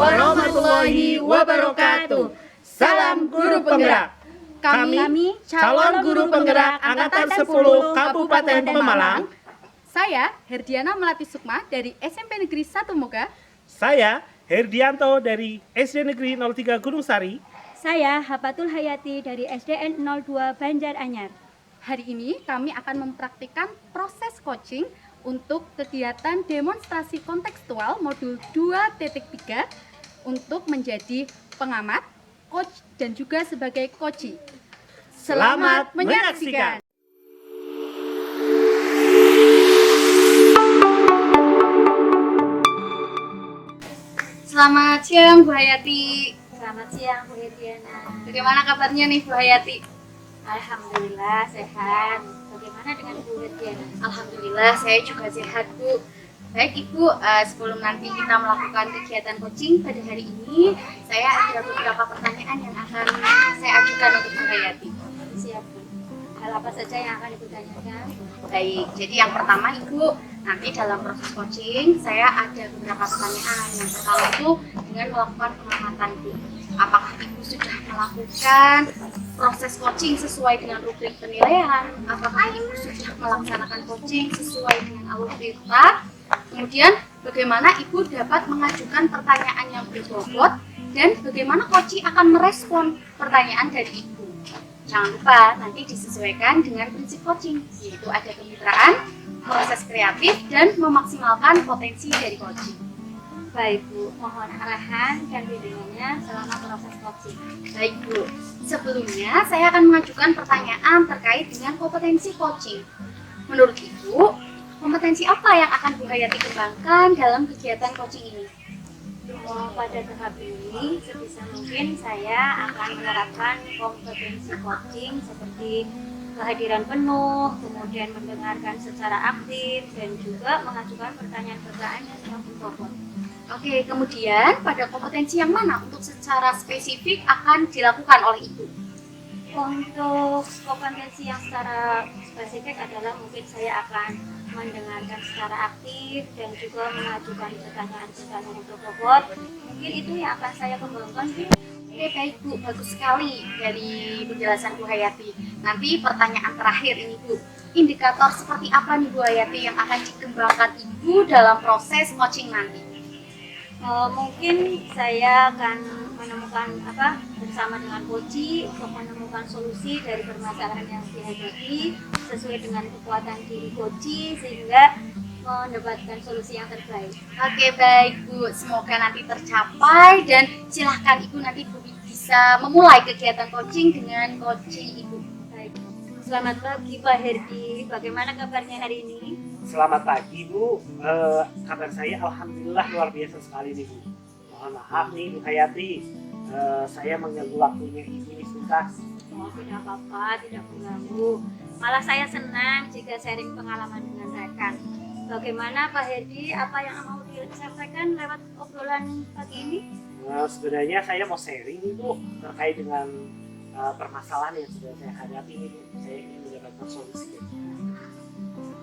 warahmatullahi wabarakatuh. Salam guru penggerak. Kami calon guru penggerak angkatan 10 Kabupaten Pemalang. Saya Herdiana Melati Sukma dari SMP Negeri 1 Moga. Saya Herdianto dari SD Negeri 03 Gunung Sari. Saya Hapatul Hayati dari SDN 02 Banjaranyar. Hari ini kami akan mempraktikkan proses coaching untuk kegiatan demonstrasi kontekstual modul 2.3 untuk menjadi pengamat, coach, dan juga sebagai coachee. Selamat menyaksikan. Selamat siang Bu Hayati. Selamat siang Bu Herdiana. Bagaimana kabarnya nih Bu Hayati? Alhamdulillah sehat. Bagaimana dengan Bu Herdiana? Alhamdulillah saya juga sehat Bu. Baik Ibu, sebelum nanti kita melakukan kegiatan coaching pada hari ini, saya ada beberapa pertanyaan yang akan saya ajukan untuk Bu Hayati. Siap Bu. Hal apa saja yang akan Ibu tanyakan? Baik, jadi yang pertama Ibu, nanti dalam proses coaching saya ada beberapa pertanyaan. Yang pertama itu dengan melakukan pengamatan Bu. Apakah Ibu sudah melakukan proses coaching sesuai dengan rubrik penilaian? Apakah Ibu sudah melaksanakan coaching sesuai dengan alur perintah? Kemudian bagaimana Ibu dapat mengajukan pertanyaan yang berbobot dan bagaimana coaching akan merespon pertanyaan dari Ibu? Jangan lupa nanti disesuaikan dengan prinsip coaching, yaitu ada kemitraan, proses kreatif, dan memaksimalkan potensi dari coaching. Baik Bu, mohon arahan dan bimbingannya selama proses coaching. Baik Bu, sebelumnya saya akan mengajukan pertanyaan terkait dengan kompetensi coaching. Menurut Ibu, kompetensi apa yang akan Bu Hayati kembangkan dalam kegiatan coaching ini? Pada tahap ini, sebisa mungkin saya akan menerapkan kompetensi coaching seperti kehadiran penuh, kemudian mendengarkan secara aktif, dan juga mengajukan pertanyaan-pertanyaan yang berbobot. Oke, kemudian pada kompetensi yang mana untuk secara spesifik akan dilakukan oleh Ibu? Untuk kompetensi yang secara spesifik adalah mungkin saya akan mendengarkan secara aktif dan juga mengajukan pertanyaan-pertanyaan yang berbobot. Mungkin itu yang akan saya kembangkan. Oke, baik Bu, bagus sekali dari penjelasan Bu Hayati. Nanti pertanyaan terakhir ini Bu, indikator seperti apa nih Bu Hayati yang akan dikembangkan Ibu dalam proses coaching nanti? Mungkin saya akan menemukan bersama dengan coachee untuk menemukan solusi dari permasalahan yang dihadapi sesuai dengan kekuatan diri coachee sehingga mendapatkan solusi yang terbaik. Oke, baik Bu, semoga nanti tercapai dan silahkan Ibu nanti Bu bisa memulai kegiatan coaching dengan coaching Ibu. Baik. Selamat pagi Pak Herdi, bagaimana kabarnya hari ini? Selamat pagi Bu, kabar saya alhamdulillah luar biasa sekali nih Bu. Mohon maaf nih Bu Hayati, saya mengganggu waktunya Ibu nih sebentar. Oh, tidak apa-apa, tidak mengganggu. Malah saya senang jika sharing pengalaman dengan rekan. Bagaimana Pak Herdi, apa yang mau disampaikan lewat obrolan pagi ini? Sebenarnya saya mau sharing nih Bu, terkait dengan permasalahan yang sudah saya hadapi nih Bu. Saya ingin mendapatkan solusi.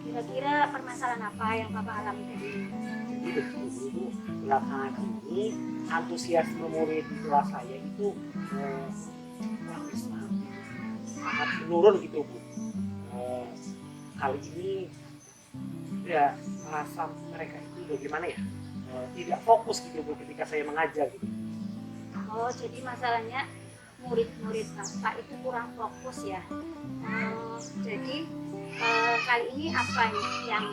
Kira-kira permasalahan apa yang Bapak alami tadi? Jadi begini Bu, belakangan ini antusiasme murid di kelas saya itu sangat menurun gitu Bu. Kali ini ya merasa mereka itu bagaimana ya, tidak fokus gitu Bu ketika saya mengajar gitu. Oh, jadi masalahnya murid-murid Bapak itu kurang fokus ya. Jadi kali ini apa nih yang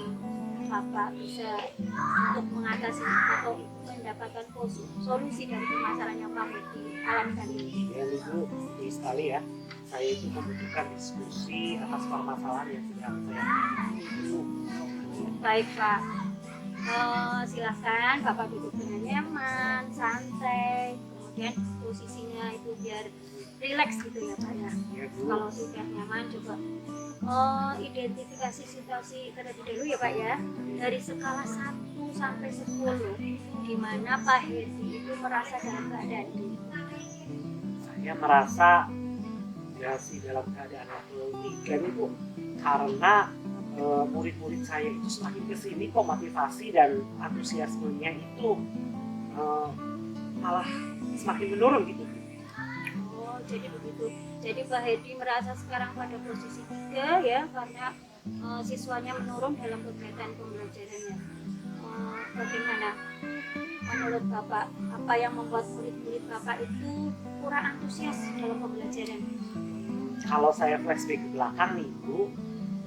Bapak bisa untuk mengatasi atau mendapatkan solusi dari permasalahan yang Bapak alami kali ini? Ya Bu, ini sekali ya, saya itu membutuhkan diskusi atas permasalahan yang sedang saya alami. Baik Pak, silahkan Bapak duduk dengan nyaman, santai, kemudian posisinya itu biar rileks gitu ya Pak ya. Kalau sudah nyaman coba identifikasi situasi terlebih dahulu ya Pak ya. Dari skala 1 sampai 10, di mana Pak Herdi itu merasa dalam keadaan ini? Saya merasa masih dalam keadaan level 3 nih Bu, karena murid-murid saya itu semakin kesini kok motivasi dan antusiasmenya itu semakin menurun gitu. Oh, jadi begitu. Jadi Pak Hedi merasa sekarang pada posisi 3 ya, karena siswanya menurun dalam kegiatan pembelajarannya. Bagaimana menurut Bapak, apa yang membuat murid-murid Bapak itu kurang antusias dalam pembelajaran? Kalau saya flashback ke belakang nih Bu,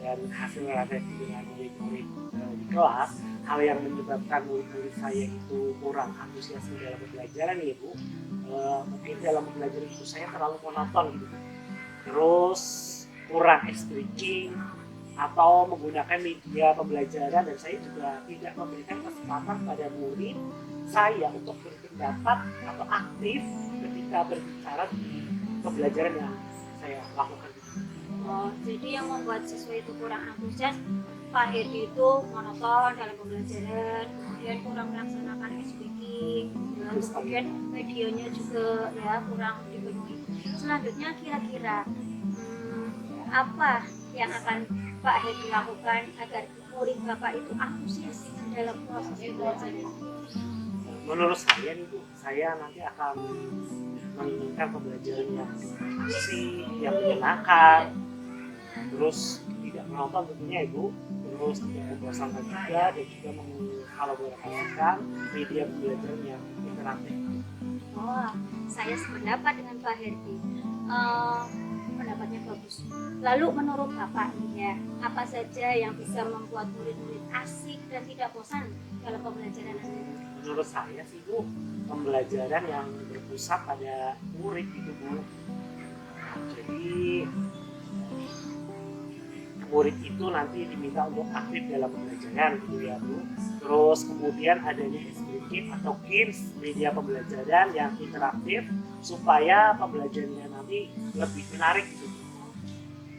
dan hasil refleksi dengan murid-murid di kelas, hal yang menyebabkan murid-murid saya itu kurang antusias dalam pembelajaran nih Bu, mungkin dalam pembelajaran itu saya terlalu monoton gitu, terus kurang explaining atau menggunakan media pembelajaran, dan saya juga tidak memberikan kesempatan pada murid saya untuk berpendapat atau aktif ketika berbicara di pembelajaran yang saya lakukan. Oh, jadi yang membuat siswa itu kurang antusias, Pak Hedi itu monoton dalam pembelajaran, kemudian kurang melaksanakan speaking, kemudian medianya juga ya kurang dipenuhi. Selanjutnya kira-kira apa yang akan Pak Hedi lakukan agar murid Bapak itu antusias dalam proses belajar? Menurut saya nih Bu, saya nanti akan menginginkan pembelajaran yang asik, yang menyenangkan, terus tidak menonton tentunya Ibu, terus tidak membosankan juga, dan juga mengkolaborasikan media pembelajaran yang interaktif. Oh, saya sependapat dengan Pak Herdi. Pendapatnya bagus. Lalu menurut Bapak nih ya, apa saja yang bisa membuat murid-murid asik dan tidak bosan dalam pembelajaran Anda? Menurut saya sih Bu, pembelajaran yang berpusat pada murid gitu Bu. Jadi murid itu nanti diminta untuk aktif dalam pembelajaran gitu ya Bu. Terus kemudian adanya SBG atau games, media pembelajaran yang interaktif supaya pembelajarannya nanti lebih menarik gitu.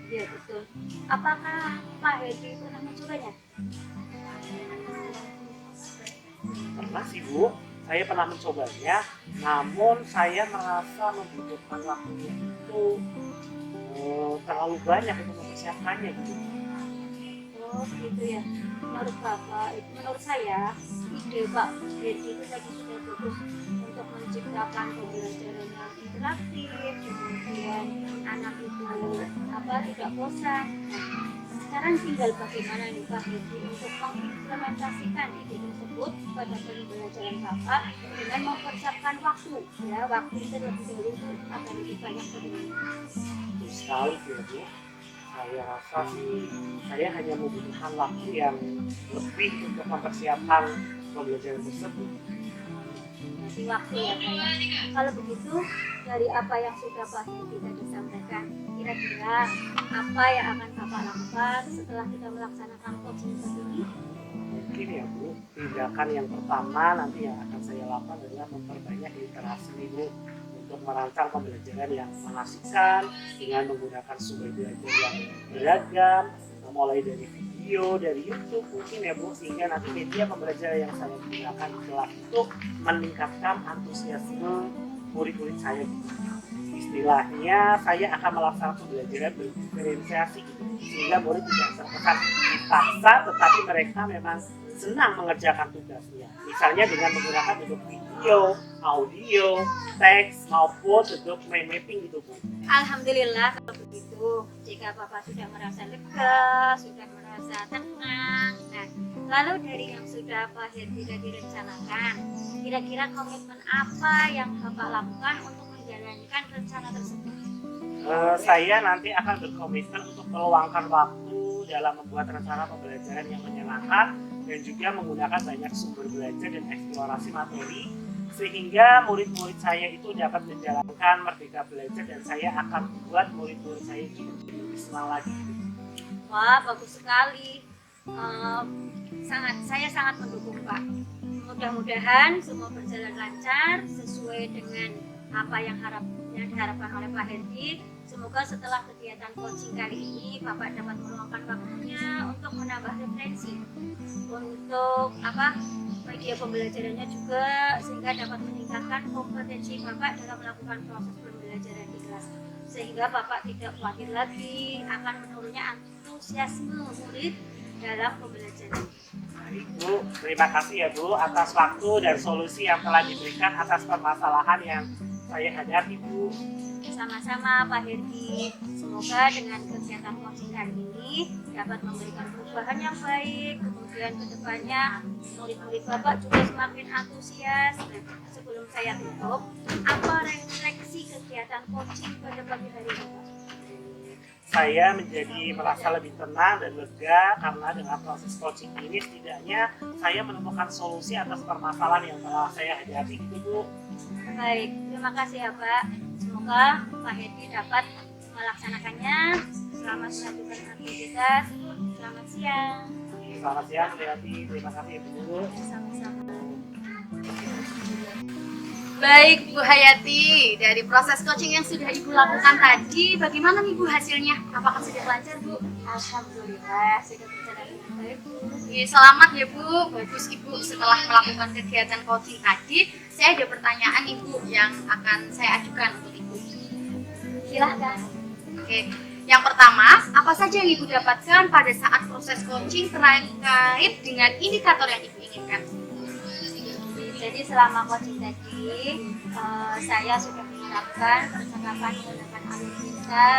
Iya betul. Apakah Pak Herdi pernah mencobanya? Pernah sih Bu, saya pernah mencobanya, namun saya merasa membutuhkan waktunya itu terlalu banyak untuk mempersiapkannya gitu. Oh gitu ya. Menurut Bapak, menurut saya ide Pak Herdi itu tadi sudah bagus untuk menciptakan pembelajaran yang interaktif, kemudian anak itu tidak bosan. Nah, sekarang tinggal bagaimana nih Pak Herdi untuk mengimplementasikan ide tersebut pada pembelajaran Bapak dengan mempersiapkan waktu terlebih dahulu agar lebih banyak berguna. Betul sekali ya Bu. Saya rasa sih saya hanya membutuhkan waktu yang lebih untuk mempersiapkan pembelajaran tersebut. Masih waktu ya Pak ya. Kalau begitu, dari apa yang sudah Pak Herdi tadi sampaikan, kira-kira apa yang akan Bapak lakukan setelah kita melaksanakan coaching ini? Mungkin ya Bu, tindakan yang pertama nanti yang akan saya lakukan adalah memperbanyak literasi nih Bu, untuk merancang pembelajaran yang mengasihkan dengan menggunakan sumber belajar yang beragam, mulai dari video, dari YouTube mungkin ya Bu, sehingga nanti media pembelajaran yang saya gunakan di kelas itu meningkatkan antusiasme murid-murid saya. Istilahnya saya akan melaksanakan pembelajaran berdiferensiasi gitu, sehingga murid tidak terkesan dipaksa, tetapi mereka memang senang mengerjakan tugasnya. Misalnya dengan menggunakan bentuk video, audio, teks maupun bentuk mind mapping gitu Bu. Alhamdulillah kalau begitu, jika Bapak sudah merasa lega, sudah merasa tenang. Nah, lalu dari yang sudah Pak Herdi tadi rencanakan, kira-kira komitmen apa yang Bapak lakukan untuk menjalankan rencana tersebut? Saya nanti akan berkomitmen untuk meluangkan waktu dalam membuat rencana pembelajaran yang menyenangkan dan juga menggunakan banyak sumber belajar dan eksplorasi materi, sehingga murid-murid saya itu dapat menjalankan merdeka belajar, dan saya akan membuat murid-murid saya itu lebih senang lagi. Wah, bagus sekali. Saya sangat mendukung Pak. Mudah-mudahan semua berjalan lancar sesuai dengan apa yang diharapkan oleh Pak Herdi. Semoga setelah kegiatan coaching kali ini Bapak dapat meluangkan waktunya untuk menambah referensi untuk media pembelajarannya juga, sehingga dapat meningkatkan kompetensi Bapak dalam melakukan proses pembelajaran di kelas, sehingga Bapak tidak khawatir lagi akan menurunnya antusiasme murid dalam pembelajaran. Baik Bu, terima kasih ya Bu atas waktu dan solusi yang telah diberikan atas permasalahan yang saya hadapi Bu. Sama-sama Pak Herdi, semoga dengan kegiatan coaching kali ini dapat memberikan perubahan yang baik, kemudian kedepannya murid-murid Bapak juga semakin antusias. Nah, sebelum saya tutup, apa refleksi kegiatan coaching pada pagi hari ini Pak? Saya menjadi merasa lebih tenang dan lega karena dengan proses coaching ini setidaknya saya menemukan solusi atas permasalahan yang telah saya hadapi gitu Bu. Baik, terima kasih ya Pak. Semoga Pak Herdi dapat melaksanakannya. Selamat melanjutkan aktivitas. Selamat siang. Selamat siang Bu Hayati, terima kasih Bu. Sama-sama. Baik Bu Hayati, dari proses coaching yang sudah Ibu lakukan tadi, bagaimana nih Bu hasilnya? Apakah sudah lancar Bu? Alhamdulillah sudah berjalan dengan baik. Oke, selamat ya Bu, bagus Ibu. Setelah melakukan kegiatan coaching tadi, saya ada pertanyaan Ibu yang akan saya ajukan untuk Ibu. Silahkan. Oke, yang pertama, apa saja yang Ibu dapatkan pada saat proses coaching terkait dengan indikator yang Ibu inginkan? Jadi selama coaching tadi, saya sudah menerapkan percakapan menggunakan alur kita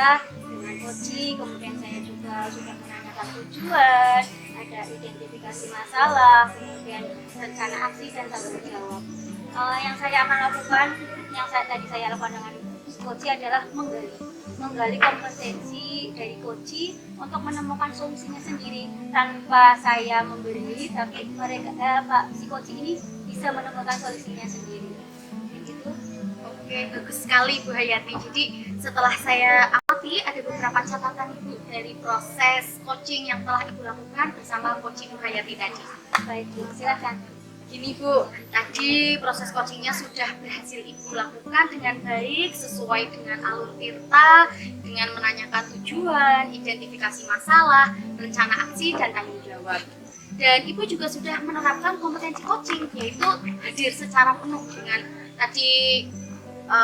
dengan coaching. Kemudian saya juga sudah menanyakan tujuan, ada identifikasi masalah, kemudian rencana aksi dan tanggung jawab. Yang saya akan lakukan, tadi saya lakukan dengan coaching adalah menggali kompetensi dari coaching untuk menemukan solusinya sendiri tanpa saya memberi, tapi mereka si coaching ini bisa menemukan solusinya sendiri. Begitu. Oke, bagus sekali Bu Hayati. Jadi setelah saya amati ada beberapa catatan Ibu dari proses coaching yang telah Ibu lakukan bersama coaching Bu Hayati tadi. Baik, Bu, silakan. Gini Bu, tadi proses coachingnya sudah berhasil Ibu lakukan dengan baik sesuai dengan alur tirta, dengan menanyakan tujuan, identifikasi masalah, rencana aksi, dan tanggung jawab. Dan Ibu juga sudah menerapkan kompetensi coaching, yaitu hadir secara penuh dengan tadi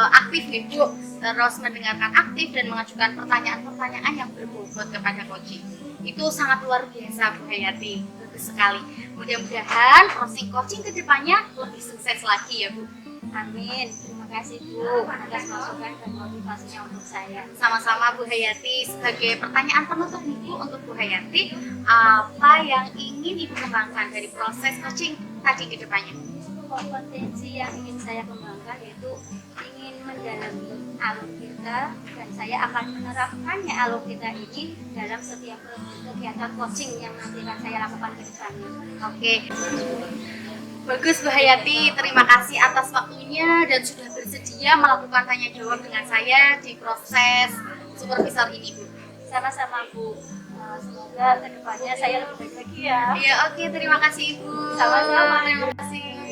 aktif Ibu, terus mendengarkan aktif dan mengajukan pertanyaan-pertanyaan yang berbobot kepada coaching. Itu sangat luar biasa Bu Hayati, bagus sekali. Mudah-mudahan proses coaching kedepannya lebih sukses lagi ya Bu. Amin. Terima kasih Bu atas masukan dan motivasinya untuk saya. Sama-sama Bu Hayati. Sebagai pertanyaan penutup nih Bu untuk Bu Hayati, apa yang ingin Ibu kembangkan dari proses coaching tadi ke depannya? Kompetensi yang ingin saya kembangkan yaitu ingin mendalami alur kita, dan saya akan menerapkannya alur kita ini dalam setiap kegiatan coaching yang nanti akan saya lakukan ke depannya. Oke. Bagus Bu Hayati, terima kasih atas waktunya dan sudah bersedia melakukan tanya jawab dengan saya di proses supervisor ini Bu. Sama-sama Bu. Semoga kedepannya saya lebih baik lagi ya. Iya, oke, terima kasih Ibu. Sama-sama. Terima kasih.